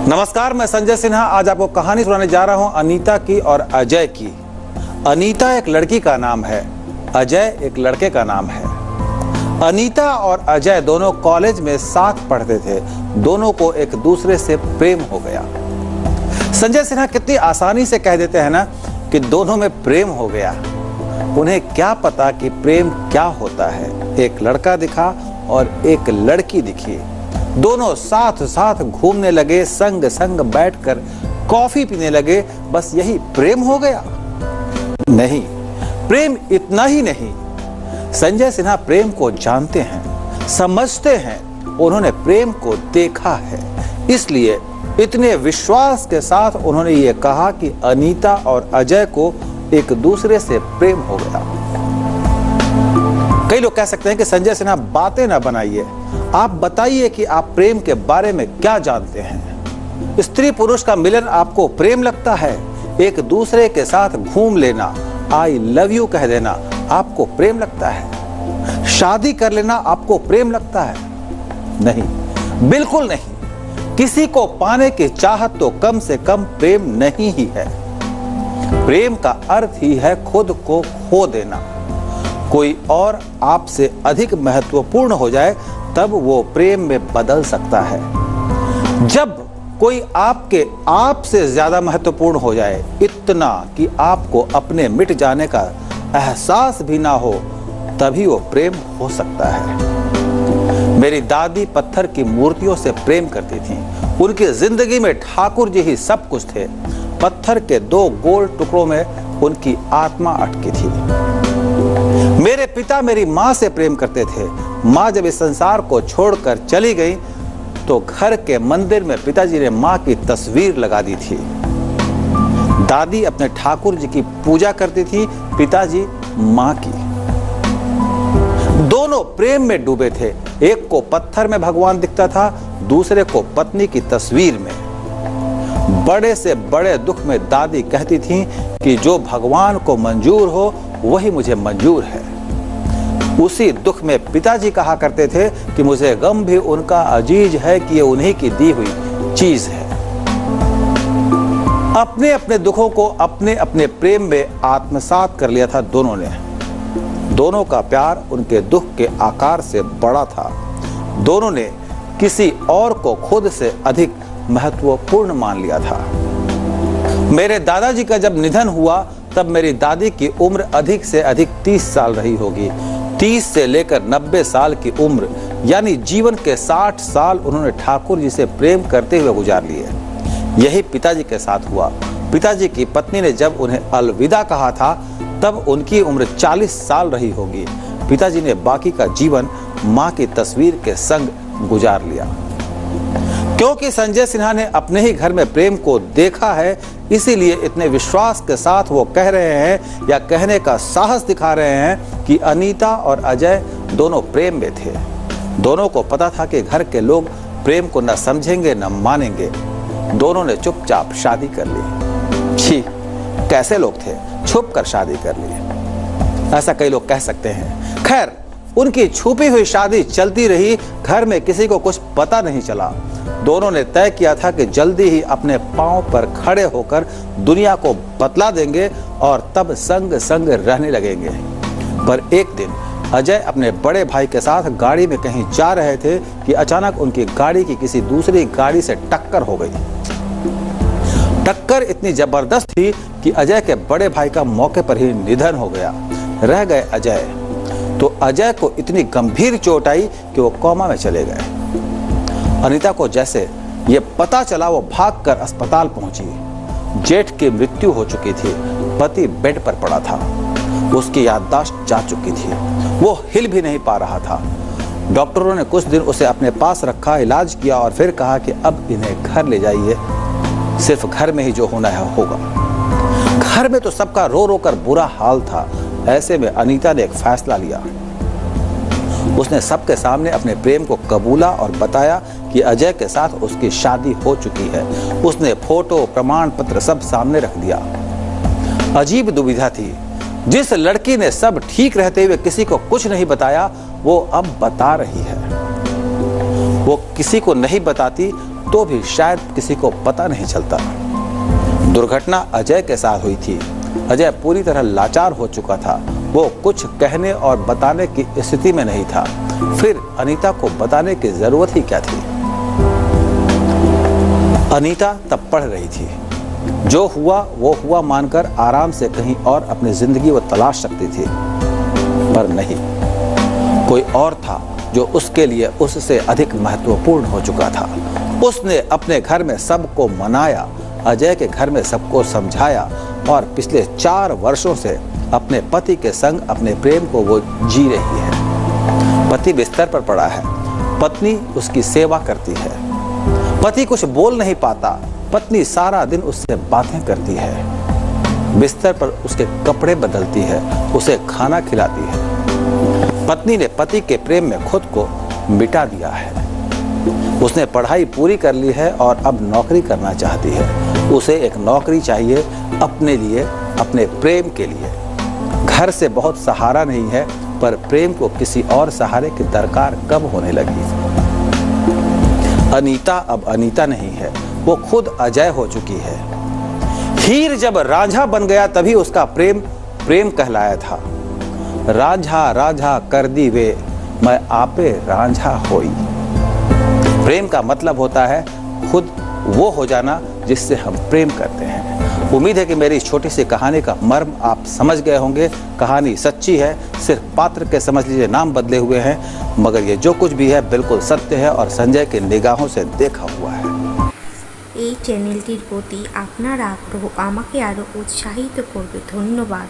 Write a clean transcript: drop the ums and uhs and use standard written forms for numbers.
नमस्कार, मैं संजय सिन्हा। आज आपको कहानी सुनाने जा रहा हूं अनीता की और अजय की। अनीता एक लड़की का नाम है, अजय एक लड़के का नाम है। अनीता और अजय दोनों कॉलेज में साथ पढ़ते थे। दोनों को एक दूसरे से प्रेम हो गया। संजय सिन्हा कितनी आसानी से कह देते हैं ना कि दोनों में प्रेम हो गया। उन्हें क्या पता कि प्रेम क्या होता है। एक लड़का दिखा और एक लड़की दिखी। दोनों साथ साथ घूमने लगे, संग संग बैठकर कॉफी पीने लगे। बस यही प्रेम हो गया? नहीं, प्रेम इतना ही नहीं। संजय सिन्हा प्रेम को जानते हैं, समझते हैं। उन्होंने प्रेम को देखा है, इसलिए इतने विश्वास के साथ उन्होंने ये कहा कि अनीता और अजय को एक दूसरे से प्रेम हो गया। कई लोग कह सकते हैं कि संजय सिन्हा बातें ना बनाइए, आप बताइए कि आप प्रेम के बारे में क्या जानते हैं। स्त्री पुरुष का मिलन आपको प्रेम लगता है? एक दूसरे के साथ घूम लेना, आई लव यू कह देना आपको प्रेम लगता है? शादी कर लेना आपको प्रेम लगता है? नहीं, बिल्कुल नहीं। किसी को पाने की चाहत तो कम से कम प्रेम नहीं ही है। प्रेम का अर्थ ही है खुद को खो देना। कोई और आपसे अधिक महत्वपूर्ण हो जाए तब वो प्रेम में बदल सकता है। जब कोई आपके आप से ज्यादा महत्वपूर्ण हो जाए, इतना कि आपको अपने मिट जाने का एहसास भी ना हो, तभी वो प्रेम हो सकता है। मेरी दादी पत्थर की मूर्तियों से प्रेम करती थी। उनकी जिंदगी में ठाकुर जी ही सब कुछ थे। पत्थर के दो गोल टुकड़ों में उनकी आत्मा अटकी थी। मेरे पिता मेरी माँ से प्रेम करते थे। माँ जब इस संसार को छोड़कर चली गई तो घर के मंदिर में पिताजी ने माँ की तस्वीर लगा दी थी। दादी अपने ठाकुर जी की पूजा करती थी, पिताजी माँ की। दोनों प्रेम में डूबे थे। एक को पत्थर में भगवान दिखता था, दूसरे को पत्नी की तस्वीर में। बड़े से बड़े दुख में दादी कहती थी कि जो भगवान को मंजूर हो वही मुझे मंजूर है। उसी दुख में पिताजी कहा करते थे कि मुझे गम भी उनका अजीज है कि ये उन्हीं की दी हुई चीज है। अपने अपने दुखों को अपने अपने प्रेम में आत्मसात कर लिया था दोनों ने। दोनों का प्यार उनके दुख के आकार से बड़ा था। दोनों ने किसी और को खुद से अधिक महत्वपूर्ण मान लिया था। मेरे दादाजी का जब निधन हुआ तब मेरी दादी की उम्र अधिक से अधिक 30 साल रही होगी। 30 से लेकर 90 साल की उम्र, यानी जीवन के 60 साल उन्होंने ठाकुर जी से प्रेम करते हुए गुजार लिए। यही पिताजी के साथ हुआ। पिताजी की पत्नी ने जब उन्हें अलविदा कहा था तब उनकी उम्र 40 साल रही होगी। पिताजी ने बाकी का जीवन माँ की तस्वीर के संग गुजार लिया। क्योंकि संजय सिन्हा ने अपने ही घर में प्रेम को देखा है, इसीलिए इतने विश्वास के साथ वो कह रहे हैं या कहने का साहस दिखा रहे हैं कि अनीता और अजय दोनों प्रेम में थे। दोनों को पता था कि घर के लोग प्रेम को न समझेंगे न मानेंगे। दोनों ने चुपचाप शादी कर ली। छी, कैसे लोग थे, छुप कर शादी कर ली। ऐसा कई लोग कह सकते हैं। खैर, उनकी छुपी हुई शादी चलती रही। घर में किसी को कुछ पता नहीं चला। दोनों ने तय किया था कि जल्दी ही अपने पांव पर खड़े होकर दुनिया को बतला देंगे और तब संग संग रहने लगेंगे। पर एक दिन अजय अपने बड़े भाई के साथ गाड़ी में कहीं जा रहे थे कि अचानक उनकी गाड़ी की किसी दूसरी गाड़ी से टक्कर हो गई। टक्कर इतनी जबरदस्त थी कि अजय के बड़े भाई का मौके पर ही निधन हो गया। रह गए अजय। तो अजय को इतनी गंभीर चोट आई कि वो कोमा में चले गए। अनीता को जैसे ये पता चला वो भागकर अस्पताल पहुंची। जेठ की मृत्यु हो चुकी थी। पति बेड पर पड़ा था। उसकी याददाश्त जा चुकी थी। वो हिल भी नहीं पा रहा था। डॉक्टरों ने कुछ दिन उसे अपने पास रखा, इलाज किया और फिर कहा कि अब इन्हें घर ले जाइए। सिर्फ घर में ही जो होना है होगा। घर में तो सबका रो रो कर बुरा हाल था। ऐसे में अनीता ने एक फैसला लिया। उसने सबके सामने अपने प्रेम को कबूला और बताया कि अजय के साथ उसकी शादी हो चुकी है। उसने फोटो, प्रमाण पत्र सब सामने रख दिया। अजीब दुविधा थी। जिस लड़की ने सब ठीक रहते हुए किसी को कुछ नहीं बताया, वो अब बता रही है। वो किसी को नहीं बताती तो भी शायद किसी को पता नहीं चलता। दुर्घटना अजय के साथ हुई थी। अजय पूरी तरह लाचार हो चुका था। वो कुछ कहने और बताने की स्थिति में नहीं था। फिर अनीता को बताने की जरूरत ही क्या थी। अनीता तब पढ़ रही थी। जो हुआ वो हुआ मानकर आराम से कहीं और अपनी जिंदगी वो तलाश सकती थी, पर नहीं, कोई और था जो उसके लिए उससे अधिक महत्वपूर्ण हो चुका था। उसने अपने घर में सबको मनाया, अजय के घर में सबको समझाया और पिछले 4 वर्षों से अपने पति के संग अपने प्रेम को वो जी रही है। पति बिस्तर पर पड़ा है, पत्नी उसकी सेवा करती है। पति कुछ बोल नहीं पाता, पत्नी सारा दिन उससे बातें करती है, बिस्तर पर उसके कपड़े बदलती है, उसे खाना खिलाती है। पत्नी ने पति के प्रेम में खुद को मिटा दिया है। उसने पढ़ाई पूरी कर ली है और अब नौकरी करना चाहती है। उसे एक नौकरी चाहिए अपने लिए, अपने प्रेम के लिए। घर से बहुत सहारा नहीं है, पर प्रेम को किसी और सहारे की दरकार कब होने लगी। अनीता अब अनीता नहीं है, वो खुद अजय हो चुकी है। हीर जब रांझा बन गया तभी उसका प्रेम प्रेम कहलाया था। रांझा रांझा कर दी वे, मैं आपे रांझा होई। प्रेम का मतलब होता है खुद वो हो जाना जिससे हम प्रेम करते हैं। उम्मीद है कि मेरी इस छोटी सी कहानी का मर्म आप समझ गए होंगे। कहानी सच्ची है, सिर्फ पात्र के समझ लीजिए नाम बदले हुए हैं, मगर ये जो कुछ भी है बिल्कुल सत्य है और संजय की निगाहों से देखा हुआ है। এই চ্যানেলটির প্রতি আপনার আগ্রহ আমাকে আরও উৎসাহিত করবে। ধন্যবাদ।